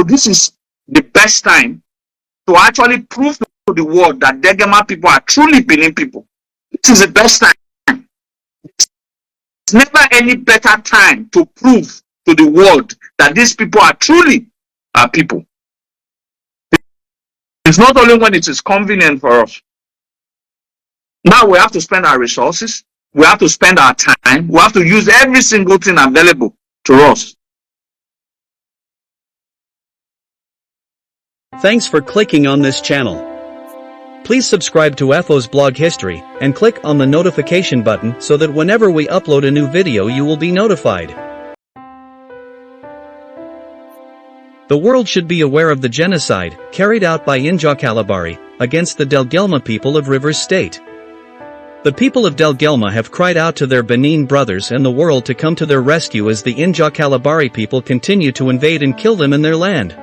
this is the best time to actually prove to the world that Degema people are truly Benin people. This is the best time. There's never any better time to prove to the world that these people are truly our people. It's not only when it is convenient for us. Now we have to spend our resources, we have to spend our time, we have to use every single thing available to us. Thanks for clicking on this channel. Please subscribe to FO's blog history and click on the notification button so that whenever we upload a new video you will be notified. The world should be aware of the genocide carried out by Ijaw-Kalabari against the Degema people of Rivers State. The people of Degema have cried out to their Benin brothers and the world to come to their rescue as the Ijaw-Kalabari people continue to invade and kill them in their land.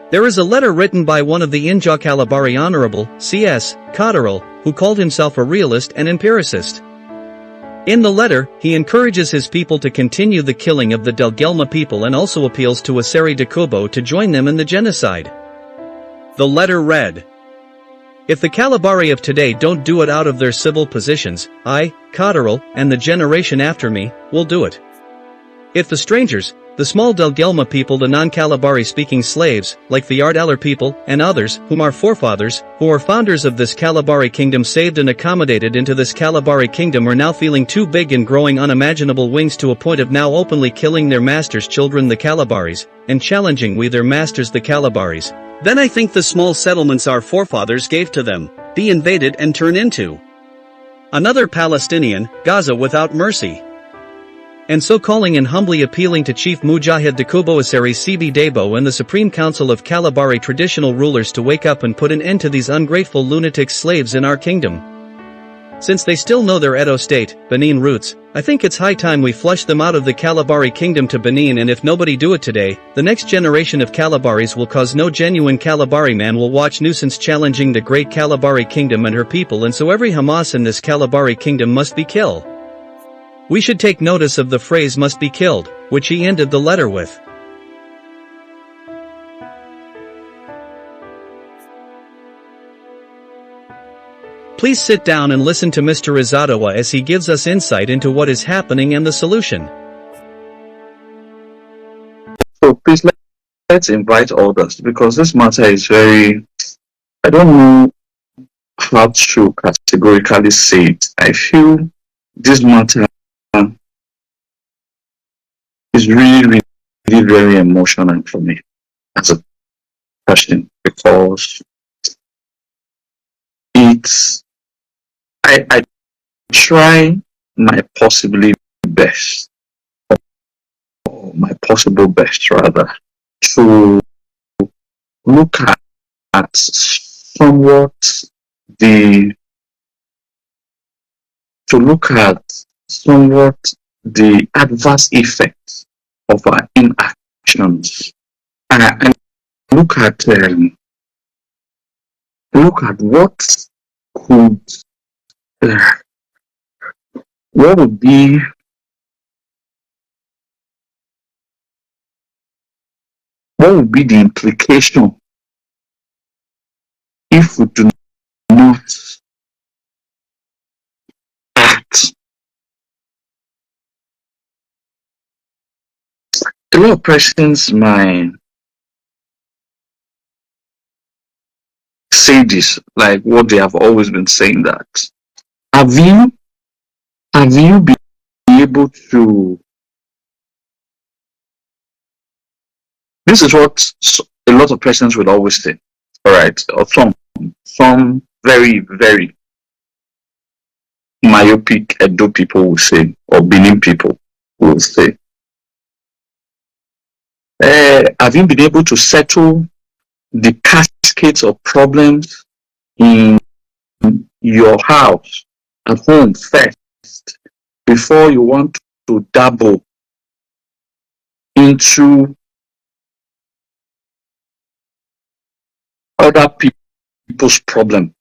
There is a letter written by one of the Ijaw-Kalabari Honorable C.S. Cotterill, who called himself a realist and empiricist. In the letter, he encourages his people to continue the killing of the Degema people and also appeals to Aseri Dakubo to join them in the genocide. The letter read, "If the Kalabari of today don't do it out of their civil positions, I, Cotterill, and the generation after me, will do it. If the strangers, the small Degema people, the non-Kalabari speaking slaves, like the Yardalar people, and others, whom our forefathers, who are founders of this Kalabari kingdom saved and accommodated into this Kalabari kingdom are now feeling too big and growing unimaginable wings to a point of now openly killing their masters' children the Kalabaris, and challenging we their masters the Kalabaris, then I think the small settlements our forefathers gave to them, be invaded and turn into another Palestinian, Gaza without mercy. And so calling and humbly appealing to Chief Mujahid Dakubo Aseri CB Dabo and the Supreme Council of Kalabari traditional rulers to wake up and put an end to these ungrateful lunatic slaves in our kingdom. Since they still know their Edo state, Benin roots, I think it's high time we flush them out of the Kalabari kingdom to Benin, and if nobody do it today, the next generation of Kalabaris will cause no genuine Kalabari man will watch nuisance challenging the great Kalabari kingdom and her people, and so every Hamas in this Kalabari kingdom must be killed." We should take notice of the phrase "must be killed," which he ended the letter with. Please sit down and listen to Mr. Izadawa as he gives us insight into what is happening and the solution. So please let's invite others, because this matter is very, I don't know how to categorically say it. I feel this matter is really, really very emotional for me as a person, because it's, I try my possibly best, or my possible best rather, to look at somewhat the adverse effects of our inactions, and look at what could what would be the implication if we do not act. A lot of persons might say this, like what they have always been saying, that have you been able to, this is what a lot of persons will always say, all right, or some very, very myopic Edo people will say, or Benin people will say, have you been able to settle the cascades of problems in your house, at home first, before you want to dabble into other people's problem?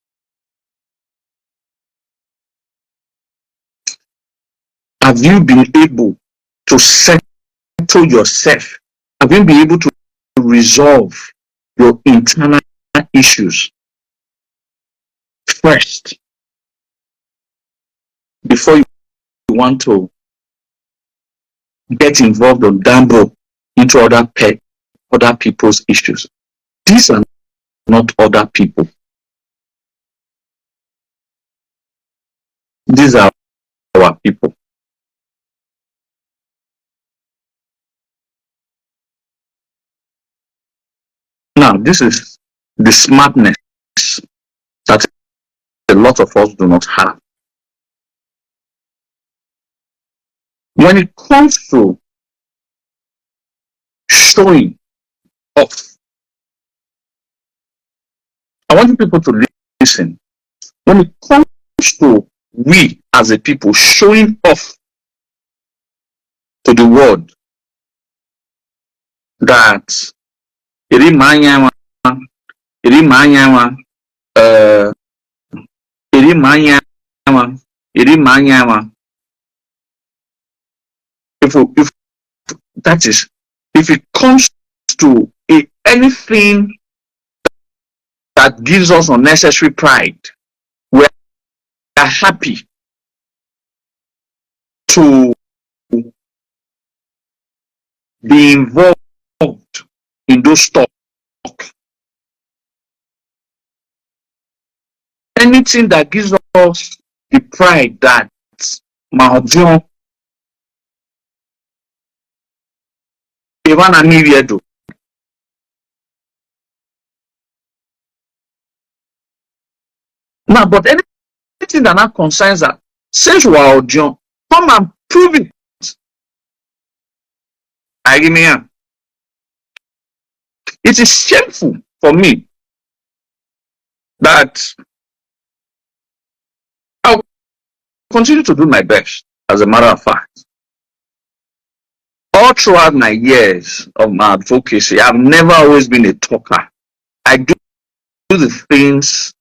Have you been able to settle yourself? Have you been able to resolve your internal issues first before you want to get involved or dabble into other people's issues. These are not other people. These are our people. Now, this is the smartness that a lot of us do not have. When it comes to showing off, I want people to listen. When it comes to we as a people showing off to the world that Irimanyawa, Irimanyawa, Irimanyawa, Irimanyawa. If that is, if it comes to anything that gives us unnecessary pride, we are happy to be involved in those talks. Anything that gives us the pride that Mahodion Evan Aniviedo. Now, but anything that now concerns that, since we are Odion, come and prove it. I give me. It is shameful for me that I'll continue to do my best, as a matter of fact. All throughout my years of my advocacy, I've never always been a talker. I do the things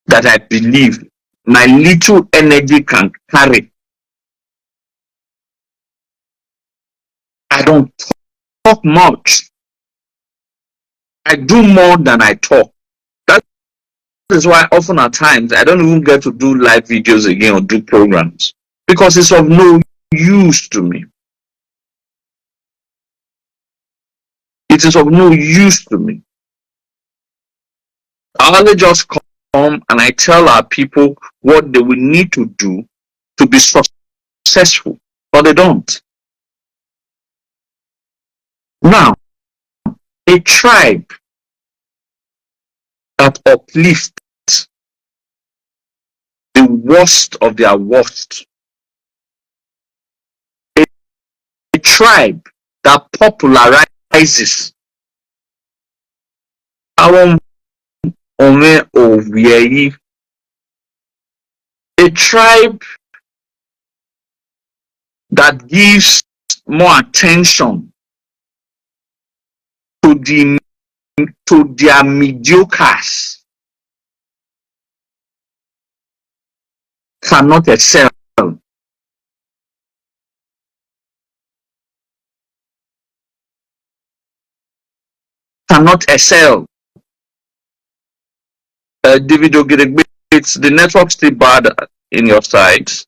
that I believe my little energy can carry. I don't talk much. I do more than I talk. That is why often at times I don't even get to do live videos again or do programs, because it's of no use to me. It is of no use to me. I only just come and I tell our people what they will need to do to be successful, but they don't. Now, a tribe that uplifts the worst of their worst, a tribe that popularizes our a tribe that gives more attention to their mediocres cannot excel. Cannot excel. David Ogedegbe, it's the network still bad in your sides.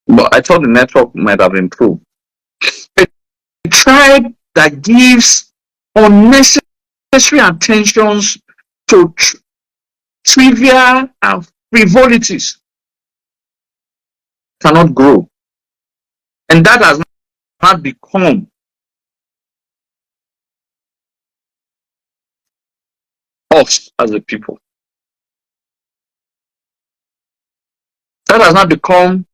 But I thought the network might have improved. A tribe that gives unnecessary attentions to trivia and frivolities cannot grow. And that has not become us as a people. That has not become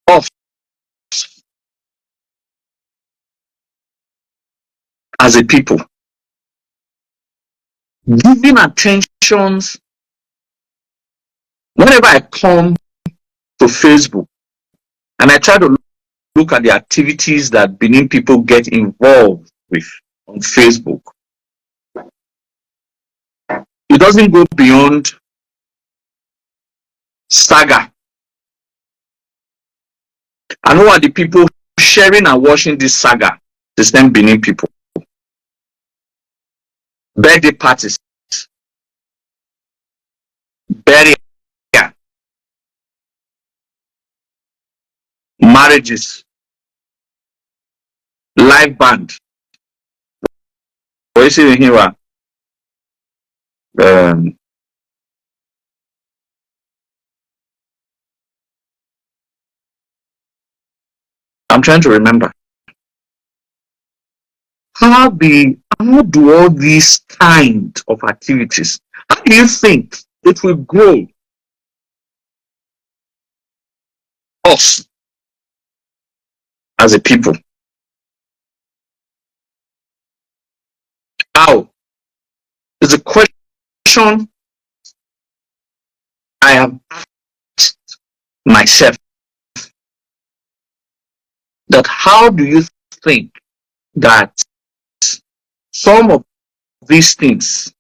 us as a people. Giving attentions, whenever I come to Facebook and I try to look at the activities that Benin people get involved with on Facebook, it doesn't go beyond saga And who are the people sharing and watching this saga? The same Benin people. Birthday parties, burial, marriages, live band. What is it in here? I'm trying to remember. How do all these kind of activities, how do you think it will grow us as a people? How is a question I have asked myself, that how do you think that some of these things,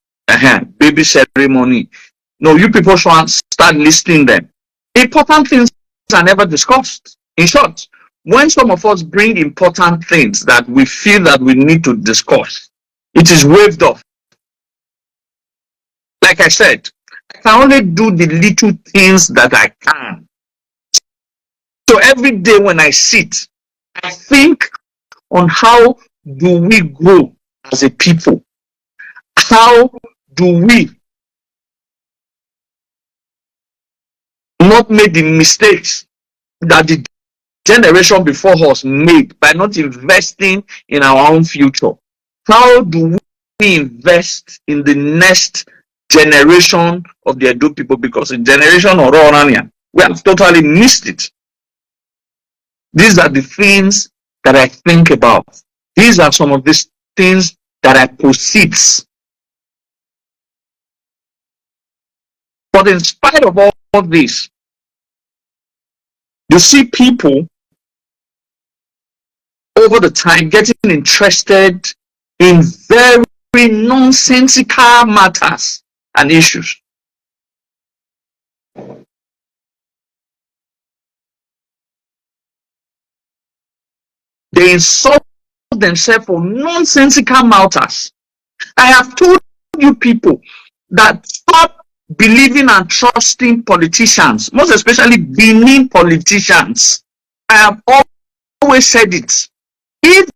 baby ceremony, no, you people should start listing them. Important things are never discussed. In short, when some of us bring important things that we feel that we need to discuss, it is waved off. Like I said, I can only do the little things that I can. So every day when I sit, I think on how do we grow as a people? How do we not make the mistakes that the generation before us made by not investing in our own future? How do we invest in the next generation of the Edo people? Because in generation of Orania, we have totally missed it. These are the things that I think about. These are some of these things that I proceed. But in spite of all this, you see people over the time getting interested in very nonsensical matters and issues. They insult themselves for nonsensical matters. I have told you people that stop believing and trusting politicians, most especially Benin politicians. I have always said it. If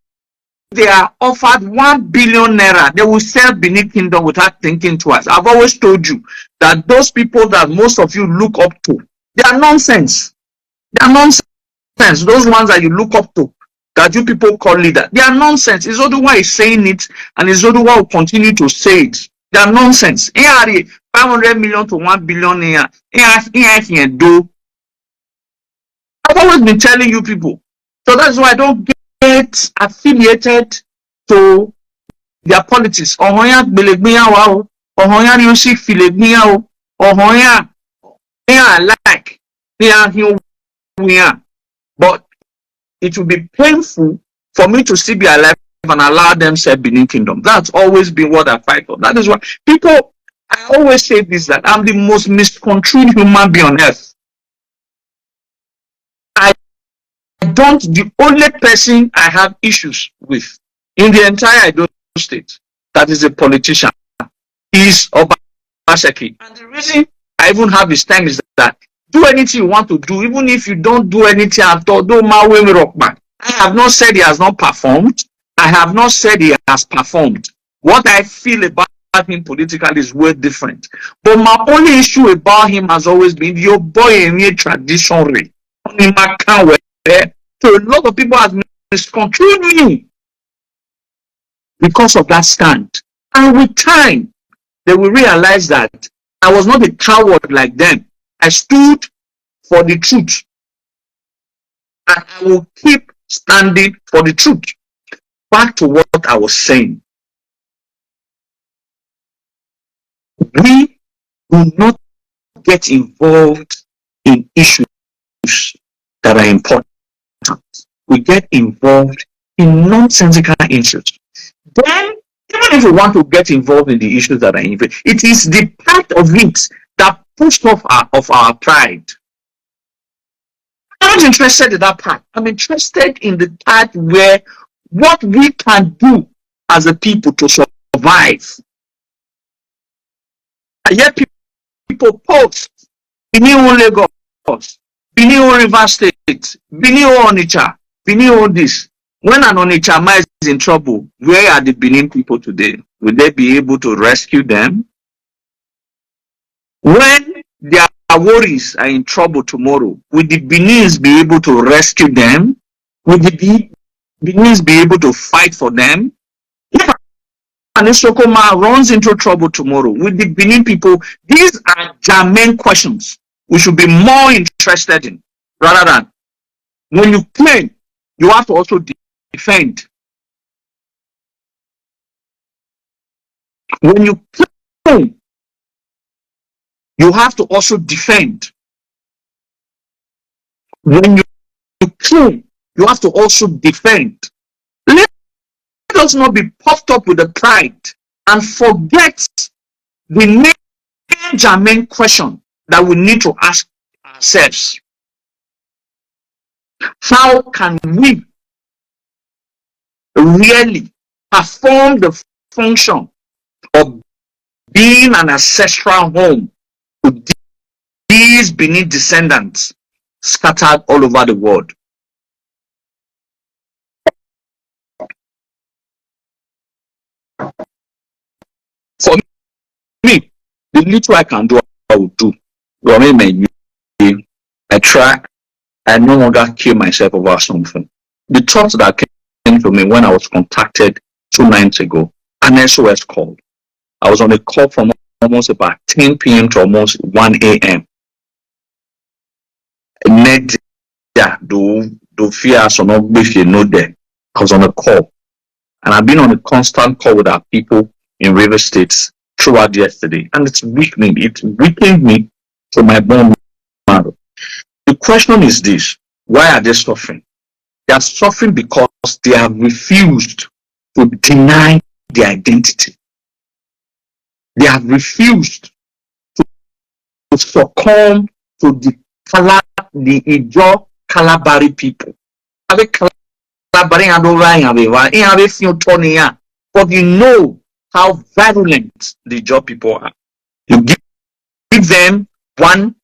they are offered 1 billion naira, they will sell Benin Kingdom without thinking twice. I've always told you that those people that most of you look up to, they are nonsense. They are nonsense. Those ones that you look up to, that you people call leader, they are nonsense. It's Oduwa is saying it, and it's Oduwa will continue to say it. They are nonsense. 500 million to 1 billion naira. I've always been telling you people. So that's why I don't get affiliated to their politics. Ohoya belegbiya wa, ohoya music filegbiya o, ohoya like but it will be painful for me to still be alive and allow them serve Benin Kingdom. That's always been what I fight for. That is why people, I always say this, that I'm the most misconstrued human being on earth. The only person I have issues with in the entire Edo state that is a politician is Obaseki. And the reason I even have his time is that do anything you want to do, even if you don't do anything at all, don't marry me rock back. I have not said he has not performed. I have not said he has performed. What I feel about him politically is way different. But my only issue about him has always been your boy in a tradition. So a lot of people have misconstrued me because of that stand. And with time, they will realize that I was not a coward like them. I stood for the truth. And I will keep standing for the truth. Back to what I was saying. We do not get involved in issues that are important. We get involved in nonsensical issues. Then, even if we want to get involved in the issues that are important, it is the part of it that pushes off of our pride. I'm not interested in that part. I'm interested in the part where what we can do as a people to survive. I hear people post, Benin on Lagos, Benin on River State, Benin on Onitsha, Benin on this. When an Onitsha man is in trouble, where are the Benin people today? Will they be able to rescue them? When their worries are in trouble tomorrow, will the Benin's be able to rescue them? Will the Benin's be able to fight for them? If an Isokoma runs into trouble tomorrow, will the Benin people? These are germane questions we should be more interested in, rather than when you claim, you have to also defend. When you claim, you have to also defend. When you claim, you have to also defend. Let us not be puffed up with the pride and forget the main germane question that we need to ask ourselves. How can we really perform the function of being an ancestral home to these Benin descendants scattered all over the world? For me, the little I can do, I will do. I try. I no longer kill myself over something. The thought that came to me when I was contacted 2 nights ago, an SOS call. I was on a call from almost about 10 p.m. to almost 1 a.m. Do fear so not if you know there. I was on a call. And I've been on a constant call with our people in River States throughout yesterday. And it's weakening. It weakened me to my bone marrow. The question is this: why are they suffering? They are suffering because they have refused to deny their identity. They have refused to succumb to the Ijaw-Kalabari people. But you know how virulent the Ijaw people are. You give them one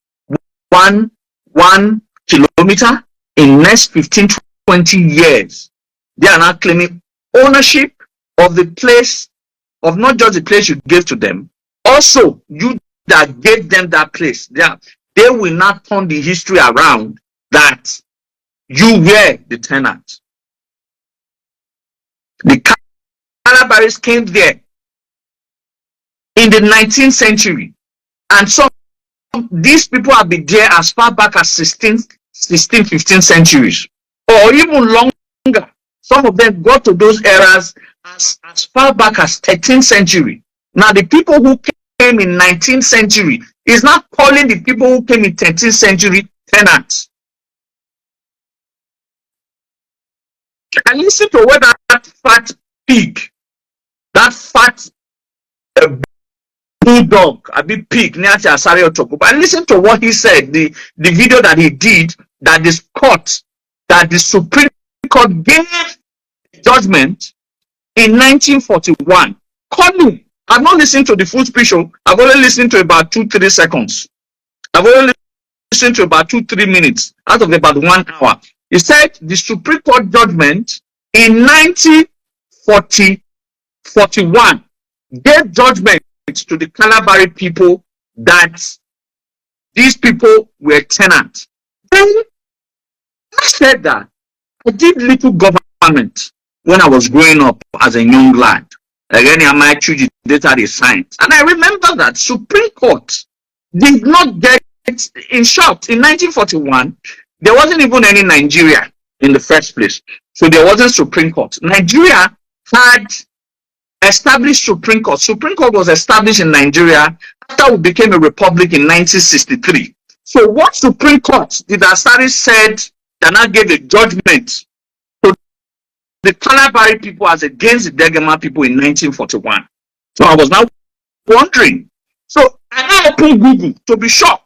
kilometer in next 15 20 years, they are now claiming ownership of the place, of not just the place you gave to them, also you that gave them that place. They will not turn the history around that you were the tenant. The Calabaris came there in the 19th century, and some these people have been there as far back as 16th, 15th centuries, or even longer. Some of them got to those eras as far back as 13th century. Now, the people who came in 19th century is not calling the people who came in 13th century tenants. And listen to what that fat pig, that fat bulldog, a big pig, and listen to what he said, the video that he did, that is court, that the Supreme Court gave judgment in 1941. Colin, I've not listened to the full speech. I've only listened to about 2-3 seconds. I've only listened to about 2-3 minutes out of about 1 hour. He said the Supreme Court judgment in 1941 gave judgment to the Kalabari people that these people were tenants. Then I said that I did little government when I was growing up as a young lad. Again, I might choose data the science. And I remember that Supreme Court did not get, in short, in 1941, there wasn't even any Nigeria in the first place. So there wasn't Supreme Court. Nigeria had established Supreme Court. Supreme Court was established in Nigeria after we became a republic in 1963. So what Supreme Court did Asari said that now gave a judgment to the Kalabari people as against the Degema people in 1941. So I was now wondering. So I now opened Google to be sure.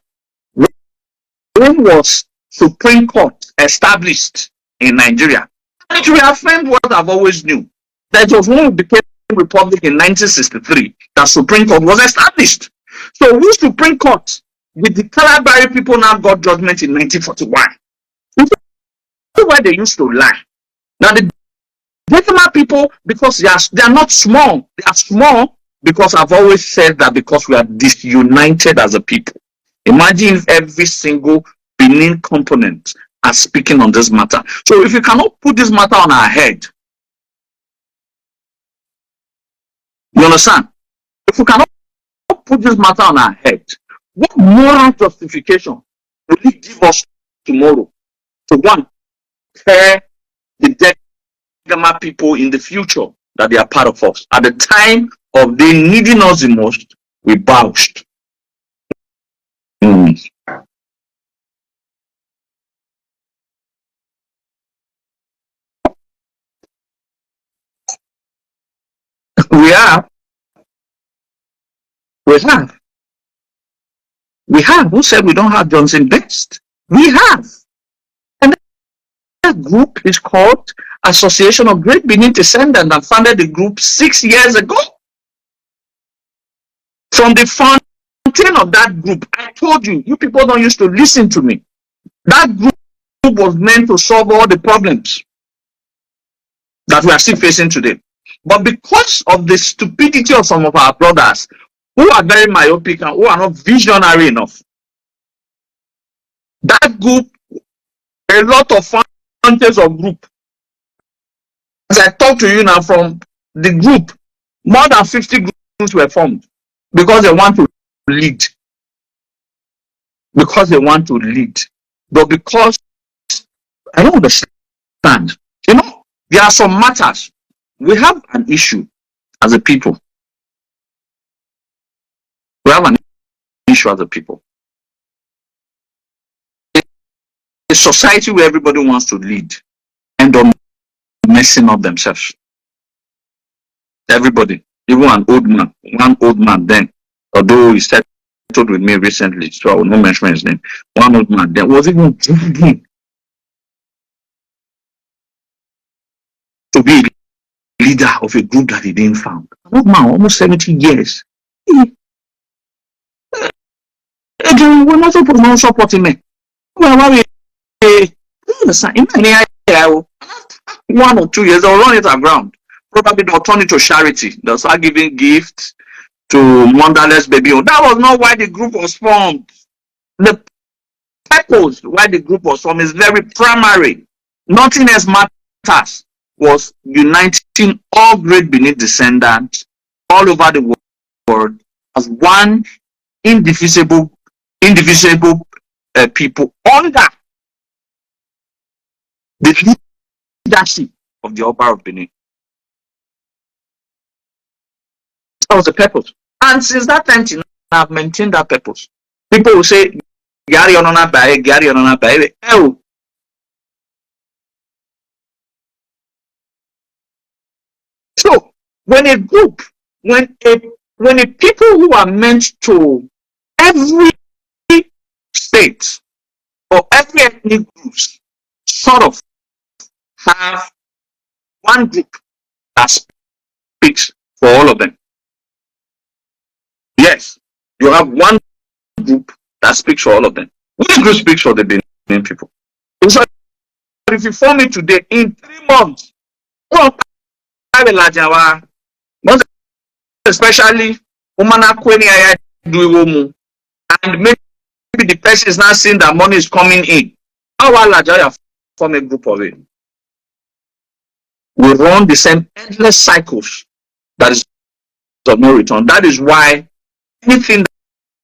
When was Supreme Court established in Nigeria. And it reaffirmed what I've always knew. That it was when we became republic in 1963 that Supreme Court was established. So who Supreme Court with the Kalabari people now got judgment in 1941? That's why they used to lie. Now the Degema people, because they are not small, they are small because I've always said that because we are disunited as a people. Imagine if every single Benin component are speaking on this matter. So if you cannot put this matter on our head, you understand? If we cannot put this matter on our head, what moral justification will it give us tomorrow to go and tell the Degema people in the future that they are part of us? At the time of they needing us the most, we bounced. We have. Who said we don't have Johnson Best? We have. And that group is called Association of Great Benin Descendants and founded the group 6 years ago. From the fountain of that group, I told you, you people don't used to listen to me. That group was meant to solve all the problems that we are still facing today. But because of the stupidity of some of our brothers who are very myopic and who are not visionary enough, that group, a lot of fountains of group, as I talk to you now, from the group, more than 50 groups were formed because they want to lead. Because they want to lead. But because I don't understand, you know, there are some matters. We have an issue as a people. We have an issue as a people. A society where everybody wants to lead end up messing up themselves. Everybody, even an old man, one old man then, although he settled with me recently, so I will not mention his name. One old man then was even dragging to be leader of a group that he didn't found. An old man, almost 70 years. We're not supposed to support him. In 1 or 2 years, they'll run it aground. Probably they'll turn it to charity. They'll start giving gifts to motherless baby. That was not why the group was formed. The purpose why the group was formed is very primary. Nothing else matters. Was uniting all great Benin descendants all over the world as one indivisible people under the leadership of the Oba of Benin. That was the purpose. And since that time, I've maintained that purpose. People will say, Gary Onona Bae, Gary Onona Bae. Oh. So, when a group, when a people who are meant to every state or every ethnic groups sort of have one group that speaks for all of them. Yes, you have one group that speaks for all of them. Which group speaks for the Benin people? So if you form it today, in 3 months, especially and maybe the person is not seeing that money is coming in. How will form a group of it? We run the same endless cycles that is of no return. That is why anything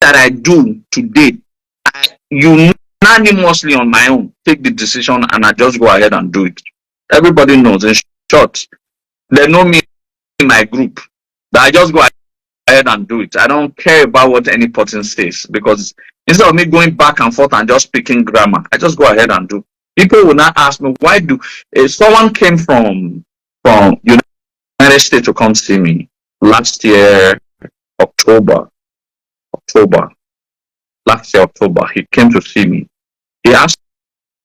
that I do today, I unanimously on my own take the decision and I just go ahead and do it. Everybody knows, in short, they know me in my group, that I just go ahead and do it. I don't care about what any person says, because instead of me going back and forth and just speaking grammar, I just go ahead and do. People will not ask me, why do someone came from United States to come see me last year, October. Last year, October, he came to see me. He asked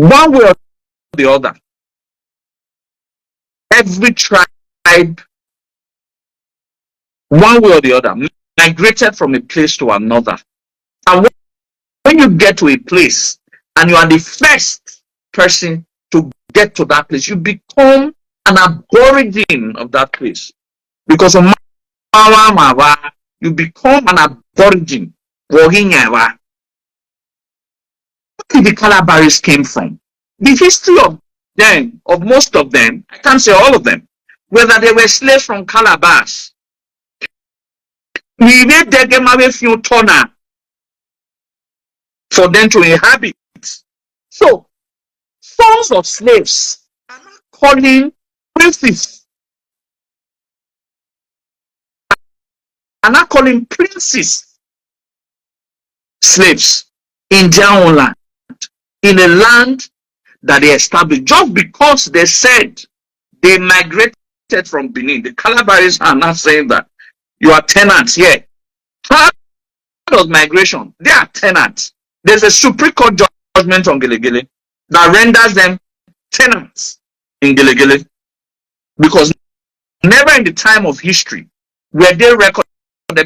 one way or the other, every tribe, one way or the other, migrated from a place to another. And when you get to a place and you are the first person to get to that place, you become an aborigine of that place. Because of you become an aborigine. Where did the Calabaris came from? The history of them, of most of them, I can't say all of them, whether they were slaves from Calabas. We made Degema a few tonner for them to inhabit. So, sons of slaves are not calling princes, are not calling princes slaves in their own land, in a land that they established, just because they said they migrated from Benin. The Calabaris are not saying that you are tenants here. Part of migration, they are tenants. There's a Supreme Court judgment on Gelegele that renders them tenants in Gelegele, because never in the time of history were they recorded,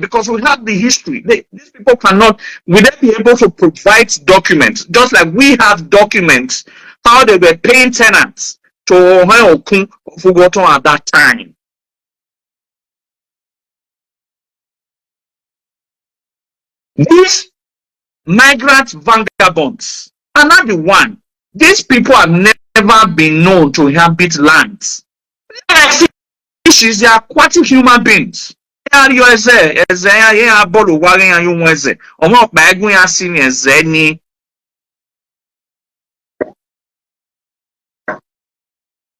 because we have the history. These people cannot, will they be able to provide documents, just like we have documents, how they were paying tenants to Ohio Fugoton at that time. These migrant vagabonds are not the one. These people have never been known to inhabit lands. They are fishes, they are aquatic human beings.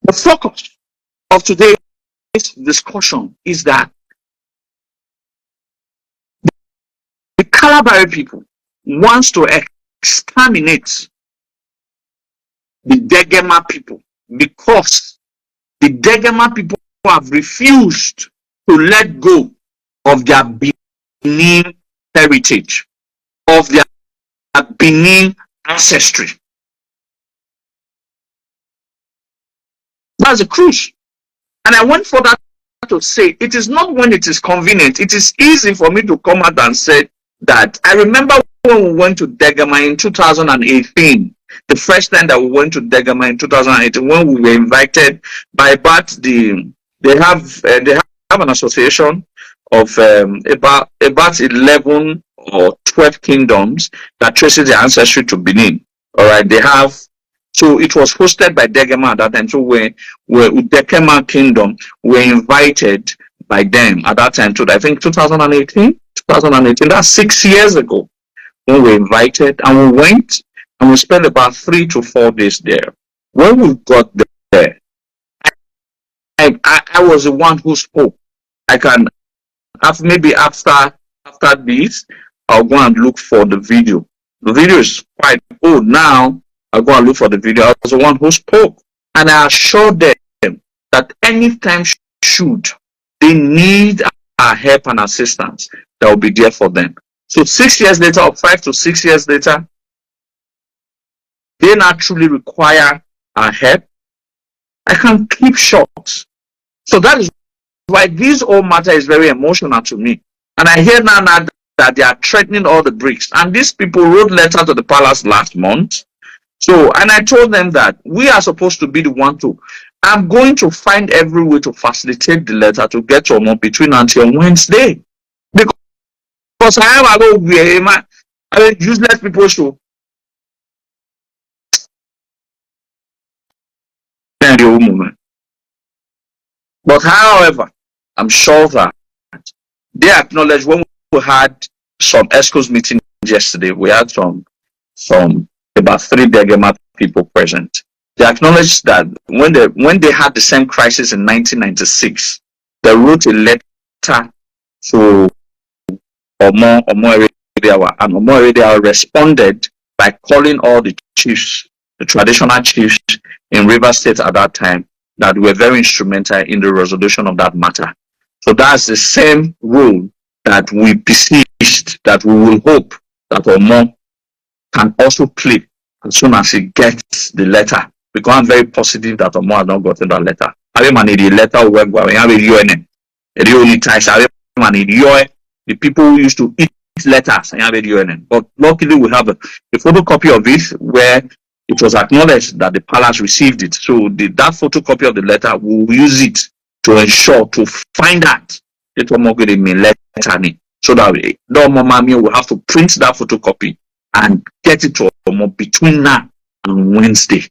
The focus of today's discussion is that the Kalabari people wants to exterminate the Degema people, because the Degema people have refused to let go of their Benin heritage, of their Benin ancestry. That's a cruise. And I went further to say, it is not when it is convenient. It is easy for me to come out and say that. I remember when we went to Degema in 2018, the first time that we went to Degema in 2018, when we were invited by BAT, they have an association of about 11 or 12 kingdoms that traces their ancestry to Benin. All right, they have. So it was hosted by Degema at that time. So where Degema Kingdom were invited by them at that time to, I think, 2018. That's 6 years ago when we were invited, and we went and we spent about 3 to 4 days there. When we got there, I was the one who spoke. I can maybe after this, I'll go and look for the video. The video is quite old now. I'll go and look for the video. I was the one who spoke, and I assured them that anytime should they need our help and assistance, that will be there for them. So 6 years later, or 5 to 6 years later, they naturally require our help. I can keep short. So that is why this whole matter is very emotional to me. And I hear now that they are threatening all the bricks. And these people wrote letter to the palace last month. So, and I told them that we are supposed to be the one to. I'm going to find every way to facilitate the letter to get to Omo between until Wednesday. Because I mean, useless people show. But however, I'm sure that they acknowledge, when we had some ESCO's meeting yesterday, we had some about 3 Degema people present. They acknowledged that when they had the same crisis in 1996, they wrote a letter to Omo Eredeawa, and Omo Eredeawa responded by calling all the chiefs, the traditional chiefs in Rivers State at that time, that were very instrumental in the resolution of that matter. So that's the same role that we beseeched, that we will hope that Omo can also play as soon as he gets the letter, because I'm very positive that Omo has not gotten that letter. I mean, the letter work where we have a UN. The only ties the people who used to eat letters and have a UN. But luckily, we have a photocopy of it where it was acknowledged that the palace received it. So that photocopy of the letter, we'll use it to ensure to find out it will not get a letter. So that way, the mommy will have to print that photocopy and get it to Omo between now and Wednesday.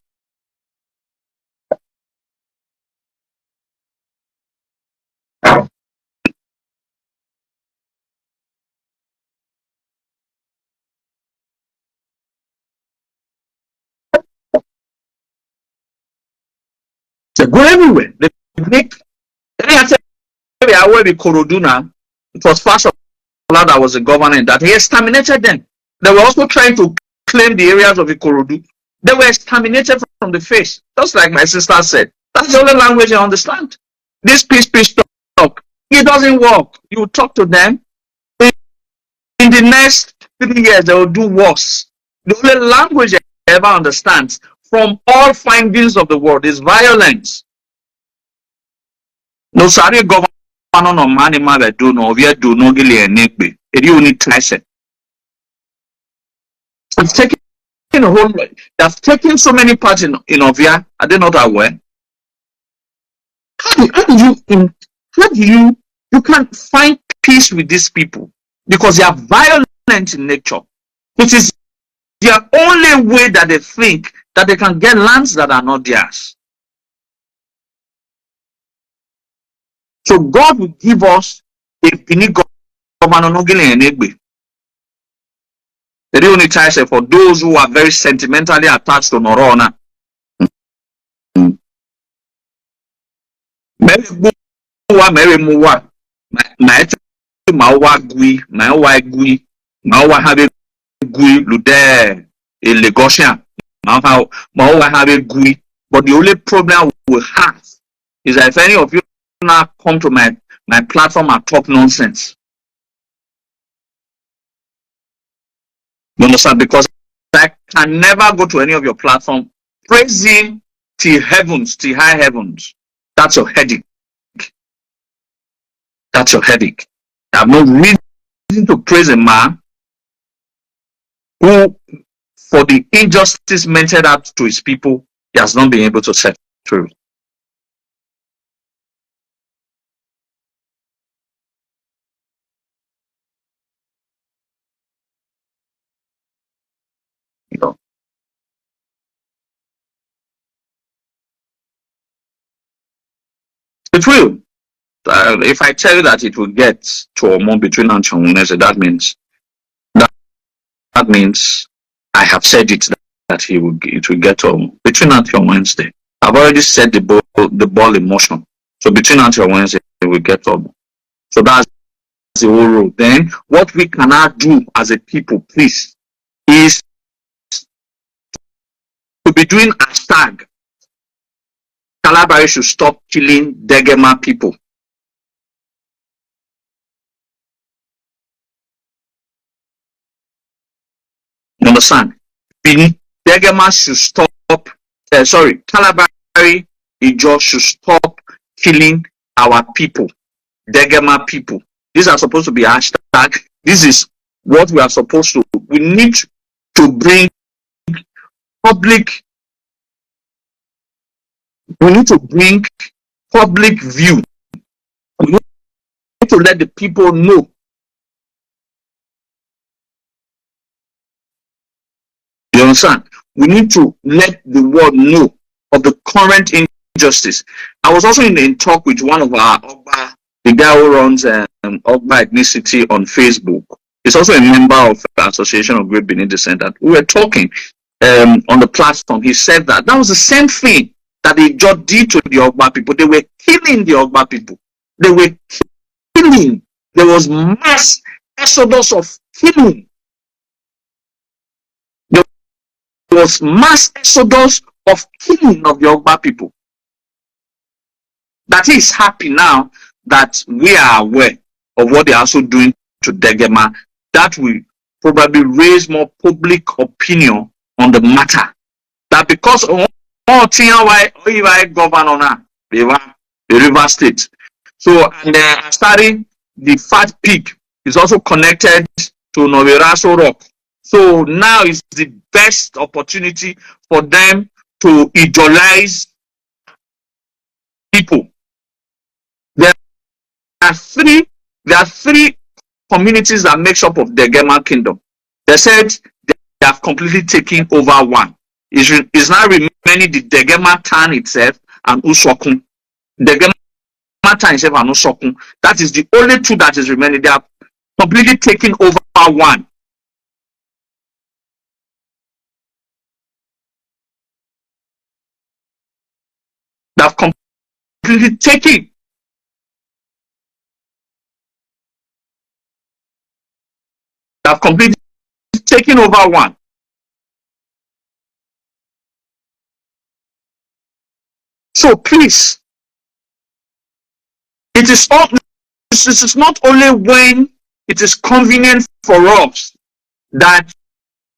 They go everywhere. They make where the Koroduna, it was Fashola that was the governor that he exterminated them. They were also trying to claim the areas of Ikorodu. They were exterminated from the face, just like my sister said. That's the only language I understand. This peace talk, it doesn't work. You talk to them, in the next 3 years they will do worse. The only language I ever understand from all findings of the world is violence. No sorry government no money ma do no via do no gili enegbe. It only tries it. It's taking a whole way. They have taken so many parts in Ovia. Are they not aware? How do you can't find peace with these people because they are violent in nature. It is their only way that they think that they can get lands that are not theirs. So God will give us a Bini governor Nogile and Egbe. The only time for those who are very sentimentally attached to Norona. Mary Muwa, my Mawa Gui, Mawa Gui, Mawa have Gui, Lude, a Legosian, Mawa have a Gui. But the only problem we have is that if any of you now come to my platform and talk nonsense, you understand? Because I can never go to any of your platform praising till heavens, till high heavens. That's your headache. That's your headache. I have no reason to praise a man who, for the injustice meted out to his people, he has not been able to set through. You know. It will. If I tell you that it will get to Omo between Anchongunese, that means I have said it that it will get to Omo between Anchon and Wednesday. I've already set the ball in motion. So between Anchon and Wednesday, it will get to Omo. So that's the whole rule. Then what we cannot do as a people, please, is to be doing hashtag Kalabari should stop killing Degema people. You understand? Degema should stop. Kalabari Ijaw should stop killing our people, Degema people. These are supposed to be hashtag. This is what we are supposed to. We need to bring public. We need to bring public view. We need to let the people know. You understand? We need to let the world know of the current injustice. I was also in talk with one of our Ogba, the guy who runs Ogba Ethnicity on Facebook. He's also a member of the Association of Great Benin Descent. We were talking on the platform. He said that was the same thing that they just did to the Ogba people. They were killing the Ogba people. They were killing. There was mass exodus of killing. There was mass exodus of killing of the Ogba people. That is happy now that we are aware of what they're also doing to Degema. That will probably raise more public opinion on the matter. That because all TNY governor now, the River State. So, and studying the fat pig is also connected to Noveraso Rock. So now is the best opportunity for them to idolize people. There are three communities that makes up of the Degema kingdom. They said they have completely taken over one. It's now remaining the Degema town itself and Usokun. Degema town itself and Usokun. That is the only two that is remaining. They are completely taking over one. They have completely taken. They have completely taken over one. So please, it is not only when it is convenient for us that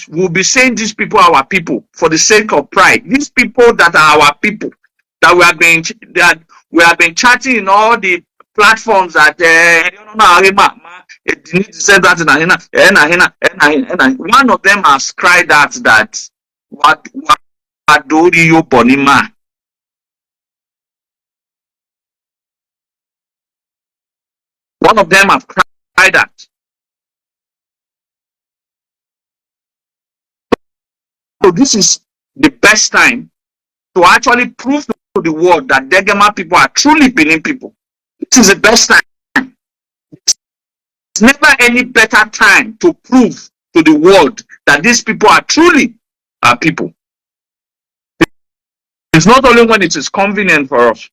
we'll be saying these people are our people for the sake of pride. These people that are our people, that we have been chatting in all the platforms that one of them has cried out that what do you bonima? One of them have cried that. So this is the best time to actually prove to the world that Degema people are truly Benin people. This is the best time. There's never any better time to prove to the world that these people are truly our people. It's not only when it is convenient for us.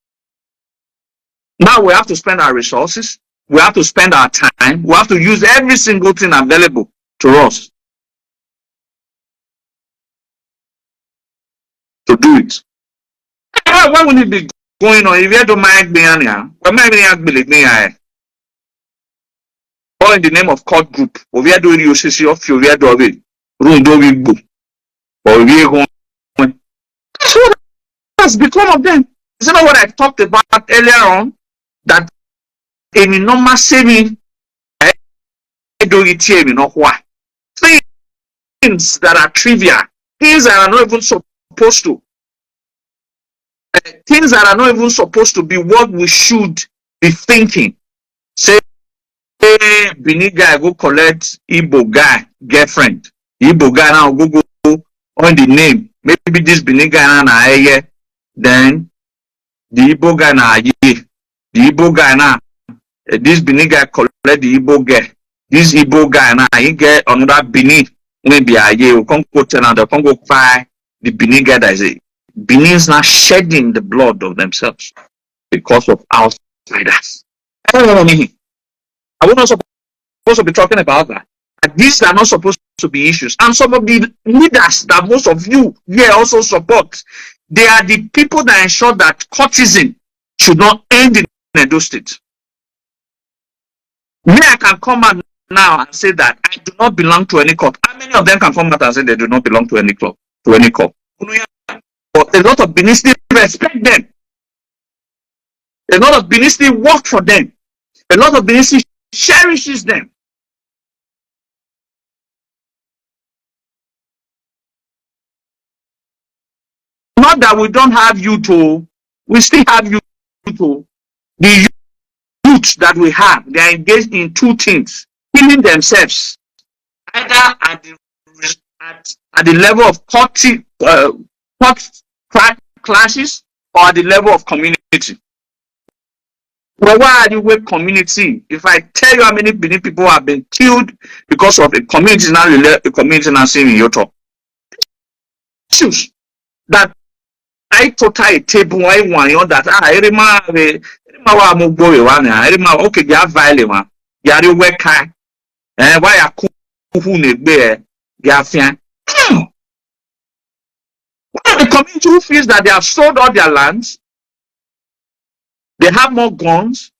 Now we have to spend our resources, we have to spend our time, we have to use every single thing available to us to do it. Why would it be going on? If you don't mind being here, all in the name of court group, or we are doing UCC of you, we are doing room do we go, or we are going. That's what has become of them. Is that what I talked about earlier on? That in a normal saving, I do it here, you know why? Things that are trivial, things that are not even supposed to. Things that are not even supposed to be what we should be thinking. Say, Bini guy go collect Igbo guy girlfriend. Igbo guy now go on the name. Maybe this Bini guy na then the Igbo guy na the Igbo guy na this Bini guy collect the Igbo girl. This Igbo guy na he get another Bini maybe we can't go tell and they can't go find the Bini guy that is it. Benin is now shedding the blood of themselves because of outsiders. Are we not supposed to be talking about that? And these are not supposed to be issues. And some of the leaders that most of you here also support, they are the people that ensure that courtesan should not end in Edo State. Me, I can come out now and say that I do not belong to any court. How many of them can come out and say they do not belong to any club, to any court? But a lot of Benin still respect them. A lot of Benin still work for them. A lot of Benin still cherishes them. Not that we don't have youth, we still have youth. The youth that we have, they are engaged in two things: killing themselves, either at the level of court clashes or at the level of community. But why are you with community? If I tell you how many Benin people have been killed because of a community now seeing in your talk, issues that I total a table I want that I remember okay, they are violent, they are work and why are who they are fan. The community who feels that they have sold all their lands, they have more guns,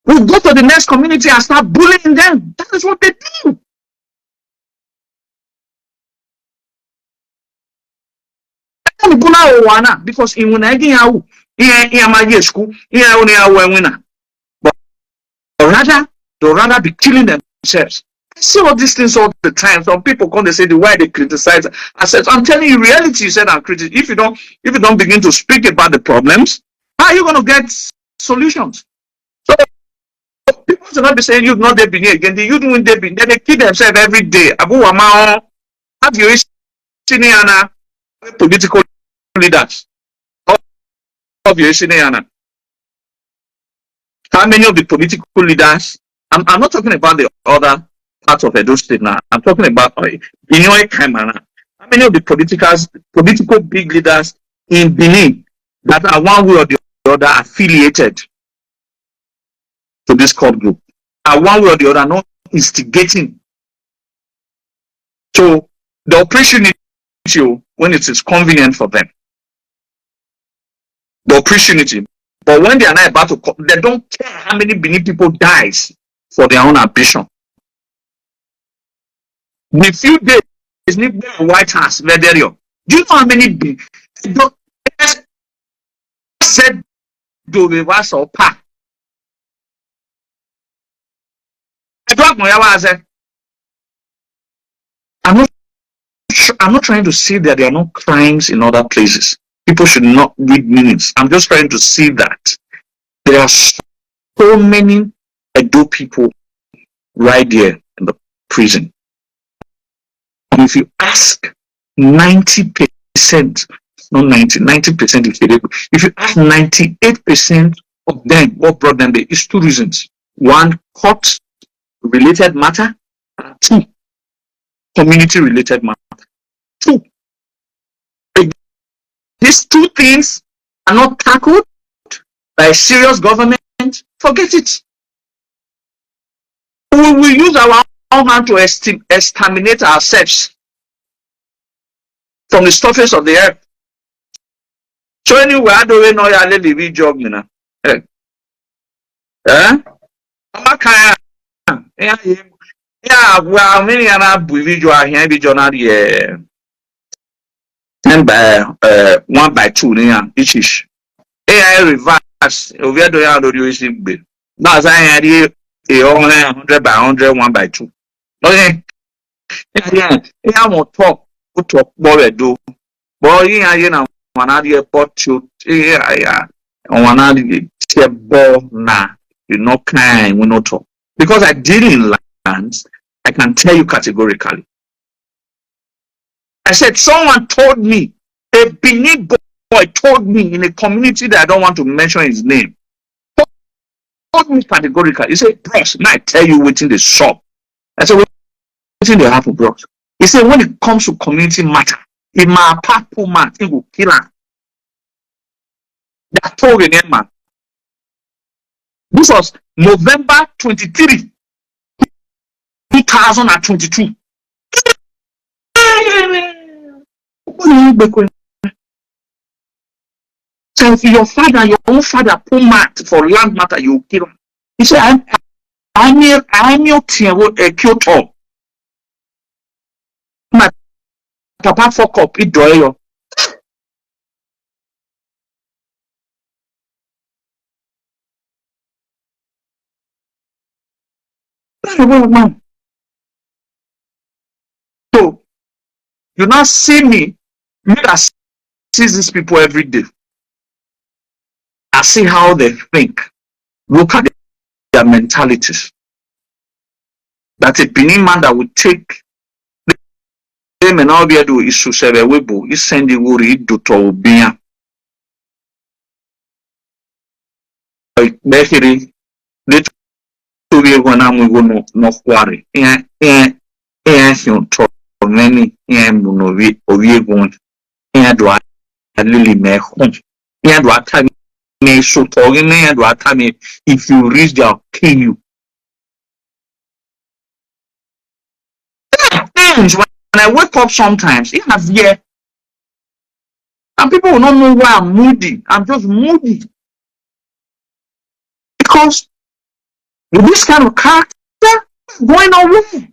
will go to the next community and start bullying them. That is what they do. Because in when I get my school, but they'll rather be killing themselves. I see all these things all the time. Some people come, they say the way they criticize. I said, I'm telling you, reality. You said I'm critical. If you don't begin to speak about the problems, how are you going to get solutions? So people should not be saying you've not been here again. You doing they been? They kill themselves every day. Abu Wamao, have you seen political leaders? Of your how many of the political leaders? I'm not talking about the other parts of Edo State now. I'm talking about Benue Kaimana. How many of the political big leaders in Benin that are one way or the other affiliated to this cult group are one way or the other not instigating? So the oppression issue when it is convenient for them. The opportunity. But when they are not about to, they don't care how many Benin people dies for their own ambition. The few days in the White House, do you know how many Benin? Said do we was or pa? I'm not trying to say that there are no crimes in other places. People should not read meanings. I'm just trying to see that there are so many Edo people right there in the prison. And if you ask 90%, not 90% if you ask 98% of them, what brought them there is two reasons. One, court-related matter, and two, community-related matter. Two. These two things are not tackled by a serious government, forget it. We will use our own hand to exterminate ourselves from the surface of the earth. So anyway, I don't know your lady job, you know. Eh? Yeah, well, many other individual here be journal 10 by 1 by 2 each. AI reverse over the other using bill. Now I had a 100 by 100, 1 by 2. Okay. Yeah, more talk, more do. Boy, yeah, one idea pot to one idea na you know kind we not talk. Because I deal in lands, I can tell you categorically. I said someone told me, a Benin boy told me in a community that I don't want to mention his name. Told me categorically. He said, bros, now I tell you what's in the shop. I said, what's in the happen, bros? He said, when it comes to community matter, in my poor man, he will kill him. That told the name, man. This was November 23, 2022. So if your own father, poor man, for land matter, you kill him. He said, I'm your team, a Kyoto. My papa fuck up, it draw you. So you now see me that sees these people every day. I see how they think. Look at their mentalities. That a Benin man that would take them and all be able to issue several webo is sending worry to Tobia. Behiri, they to be one am going no quarry. To many Munovi or we won't. And do I really make home. And what time may so talking and what time if you reach they'll kill you. Things when I wake up sometimes, in a year, and people will not know why I'm moody. I'm just moody. Because with this kind of character going away.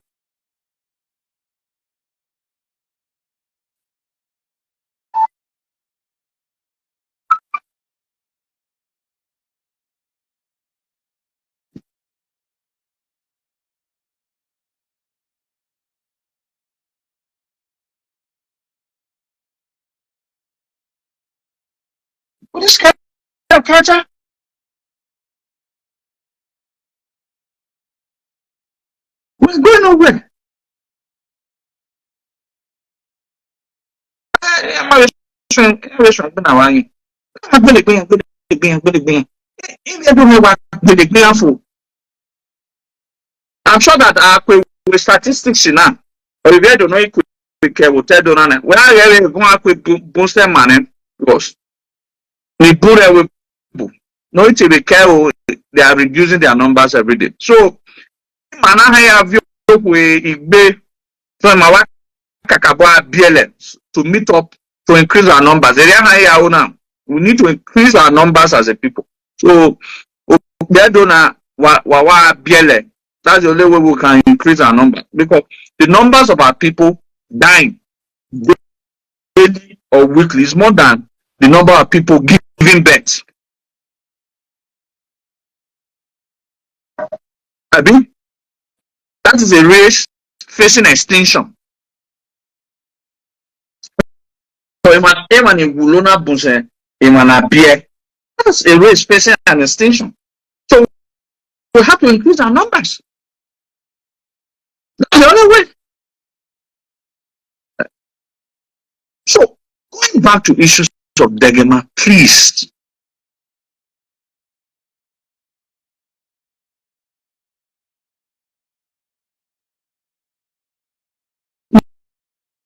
With this kind of culture, we're going nowhere. I'm sure that with statistics now, or if you don't know, we will tell you now. We are really going to boost them money because we put away people. No, it's a care. They are reducing their numbers every day. So, man, I have you with from our Kakabwa BLM to meet up to increase our numbers. We need to increase our numbers as a people. So, BLM. That's the only way we can increase our numbers because the numbers of our people dying daily or weekly is more than the number of people giving birth. I mean, that is a race facing extinction. So, that's a race facing an extinction. So, we have to increase our numbers. That's the only way. So, going back to issues of Degema, please.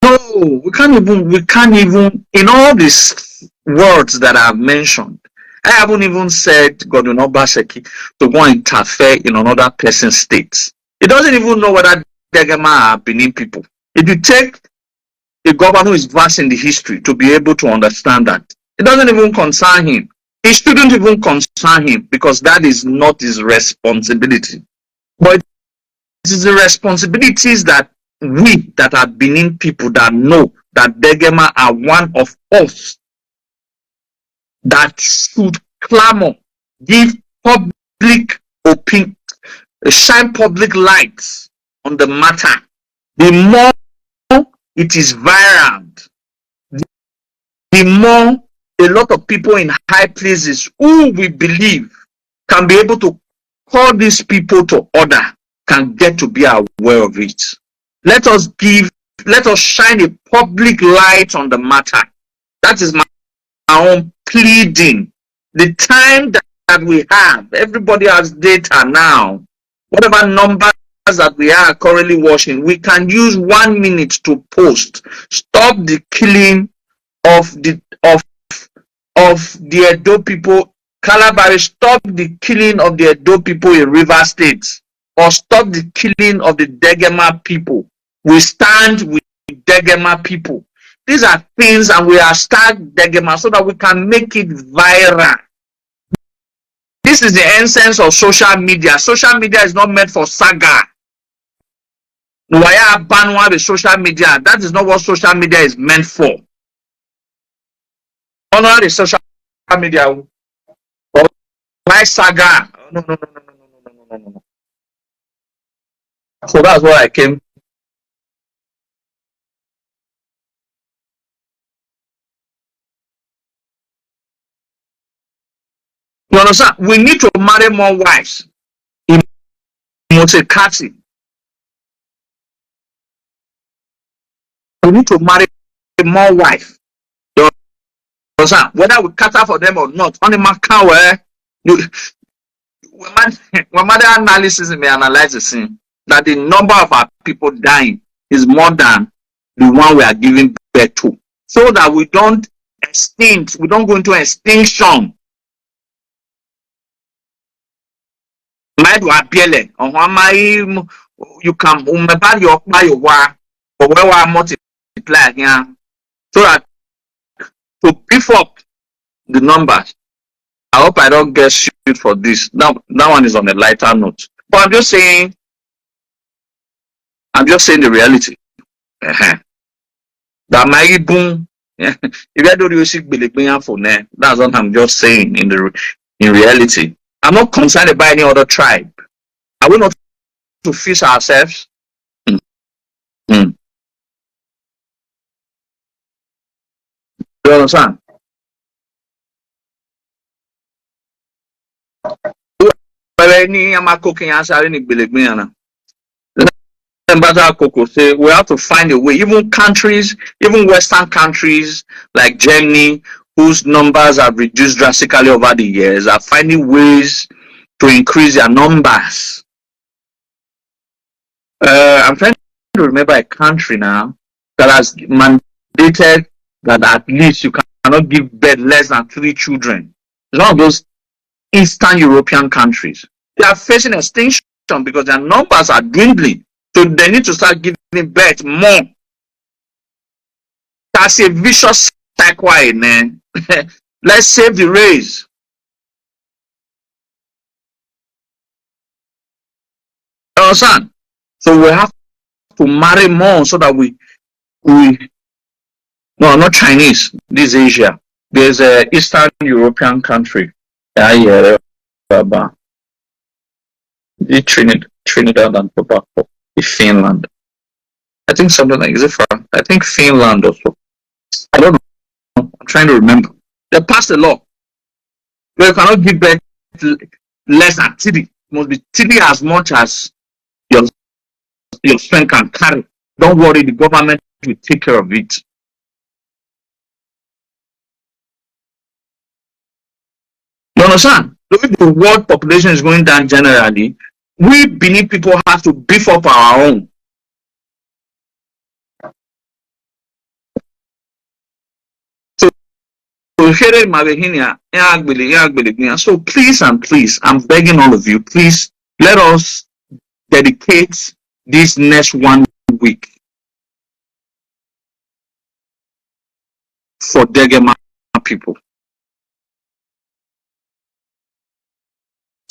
No, we can't even, in all these words that I've mentioned, I haven't even said Godwin Obaseki to go and interfere in another person's state. He doesn't even know whether Degema are Benin people. If you take a governor who is vast in the history to be able to understand that, it doesn't even concern him. It shouldn't even concern him because that is not his responsibility. But it is the responsibilities that we that are Benin people that know that Degema are one of us that should clamor, give public opinion, shine public lights on the matter. The more it is viral, the more a lot of people in high places who we believe can be able to call these people to order can get to be aware of it. Let us shine a public light on the matter. That is my own pleading. The time that we have, everybody has data now. Whatever numbers that we are currently watching, we can use 1 minute to post. Stop the killing of the Edo people. Kalabari, stop the killing of the Edo people in River State, or stop the killing of the Degema people. We stand with Degema people. These are things, and we are start Degema so that we can make it viral. This is the essence of social media. Social media is not meant for saga. Why ban with social media? That is not what social media is meant for. Honor the social media. Why saga? No. So that's why I came. You understand? We need to marry more wives. In Motekati. We need to marry more wives. You understand? Whether we cater for them or not, on the market where when mother analysis may analyze the scene that the number of our people dying is more than the one we are giving birth to. So that we don't extinct, we don't go into extinction. You can multiply here so that to beef up the numbers. I hope I don't get shit for this. Now that one is on a lighter note. But I'm just saying the reality. That my boom. If I don't use it, that's what I'm just saying in reality. I'm not concerned about any other tribe. Are we not to fish ourselves? You understand? any cooking answer any Belegmiana. Say we have to find a way. Even countries, even Western countries like Germany, whose numbers have reduced drastically over the years, are finding ways to increase their numbers. I'm trying to remember a country now that has mandated that at least you cannot give birth less than 3 children. It's one of those Eastern European countries. They are facing extinction because their numbers are dwindling. So they need to start giving birth more. That's a vicious cycle, man. Let's save the race. You understand? So we have to marry more so that we no, not Chinese. This is Asia. There's a Eastern European country. Trinidad and Tobago, Finland. I think something like, is it France? I think Finland also. I don't know. I'm trying to remember. They passed a law where you cannot give birth less than 3. It must be 3 as much as your strength can carry. Don't worry, the government will take care of it. You understand? If the world population is going down generally, we Benin people have to beef up our own. So please and please, I'm begging all of you, please let us dedicate this next 1 week for Degema people.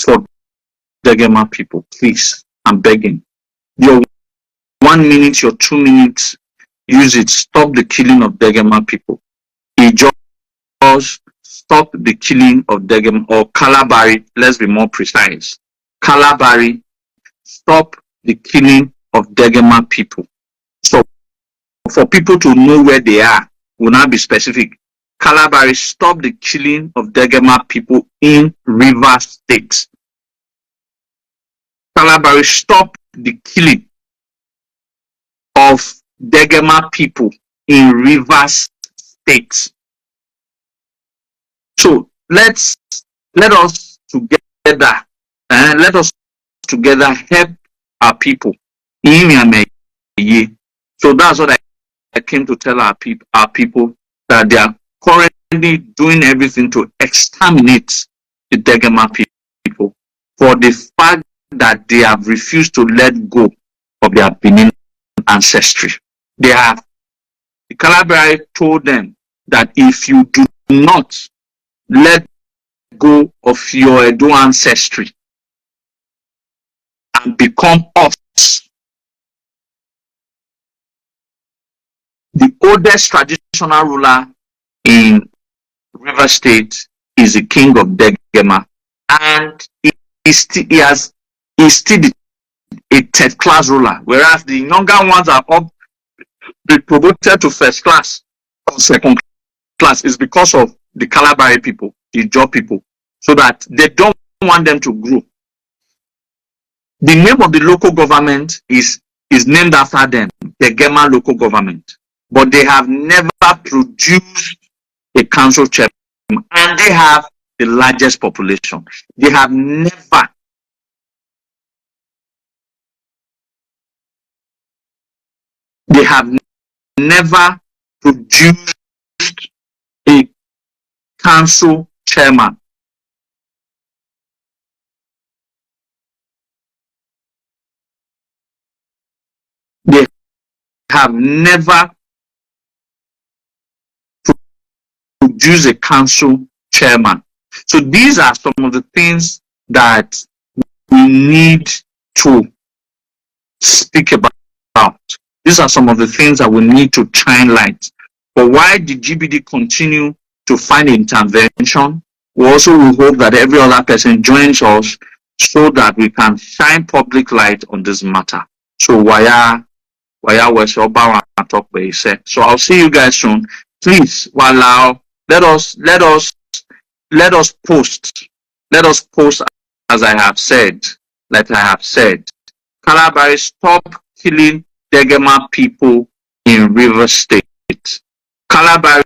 For Degema people, please, I'm begging. Your 1 minute, your 2 minutes, use it. Stop the killing of Degema people. Ijaw, stop the killing of Degema, or Kalabari, let's be more precise. Kalabari, stop the killing of Degema people. So for people to know where they are, will not be specific. Kalabari, stop the killing of Degema people in Rivers State. Kalabari, stop the killing of Degema people in Rivers State. So let us together, let us together help our people. So that's what I came to tell our people, that they are currently doing everything to exterminate the Degema people for the fact that they have refused to let go of their Benin ancestry. The Kalabari told them that if you do not let go of your Edo ancestry and become us, the oldest traditional ruler in River State is the king of Degema, and he's still a 3rd class ruler, whereas the younger ones are up, be promoted to 1st class or 2nd class. Is because of the Kalabari people, the Ijaw people, so that they don't want them to grow. The name of the local government is named after them, the Degema local government, but they have never produced a council chairman, and they have the largest population. They have never produced a council chairman. They have never produced a council chairman. So these are some of the things that we need to speak about. These are some of the things that we need to shine light. But why did GBD continue to find intervention? We also will hope that every other person joins us so that we can shine public light on this matter. So why was talk said. So I'll see you guys soon. Please, let us post as I have said, like I have said, Kalabari, stop killing Degema people in River State. Kalabari,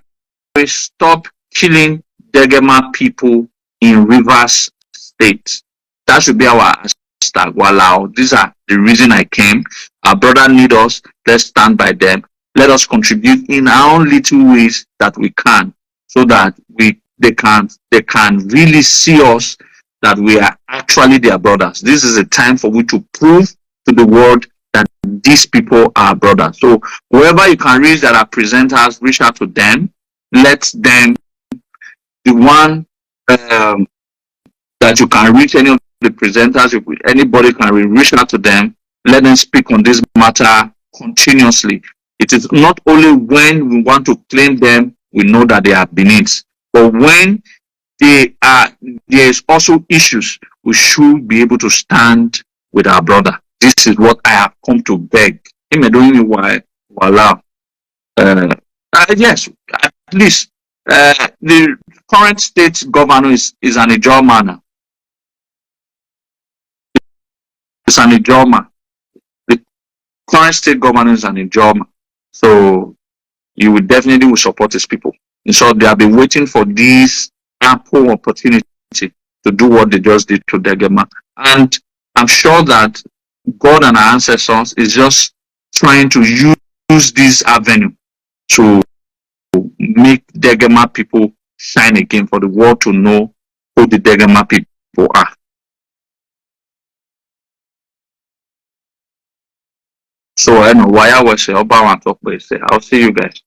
stop killing Degema people in Rivers State. That should be our hashtag. Wow, these are the reason I came. Our brother need us. Let's stand by them. Let us contribute in our own little ways that we can, so that they can really see us that we are actually their brothers. This is a time for we to prove to the world that these people are brothers. So whoever you can reach that are presenters, reach out to them. Let them, the one that you can reach any of the presenters, if anybody can reach out to them, let them speak on this matter continuously. It is not only when we want to claim them, we know that they are beneath, but when they are, there is also issues, we should be able to stand with our brother. This is what I have come to beg. Voila. Yes, at least the current state governor is an Ijaw man. It's an Ijaw man. The current state governor is an Ijaw man. So you will definitely will support his people. And so they have been waiting for this ample opportunity to do what they just did to Degema. And I'm sure that God and our ancestors is just trying to use this avenue to make Degema people shine again, for the world to know who the Degema people are. So I know why I was say, I'll see you guys.